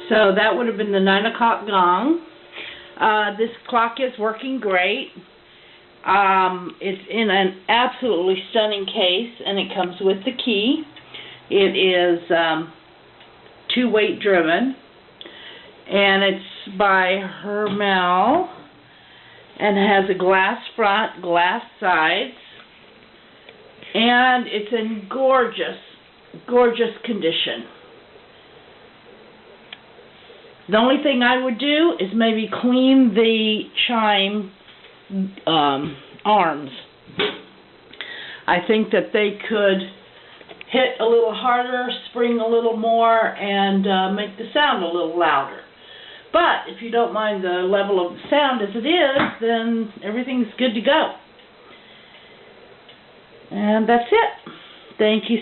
So that would have been the 9 o'clock gong. This clock is working great. It's in an absolutely stunning case, and it comes with the key. It is 2-weight driven, and it's by Hermle, and has a glass front, glass sides, and it's in gorgeous, gorgeous condition. The only thing I would do is maybe clean the chime arms. I think that they could hit a little harder, spring a little more, and make the sound a little louder. But if you don't mind the level of the sound as it is, then everything's good to go. And that's it. Thank you so much.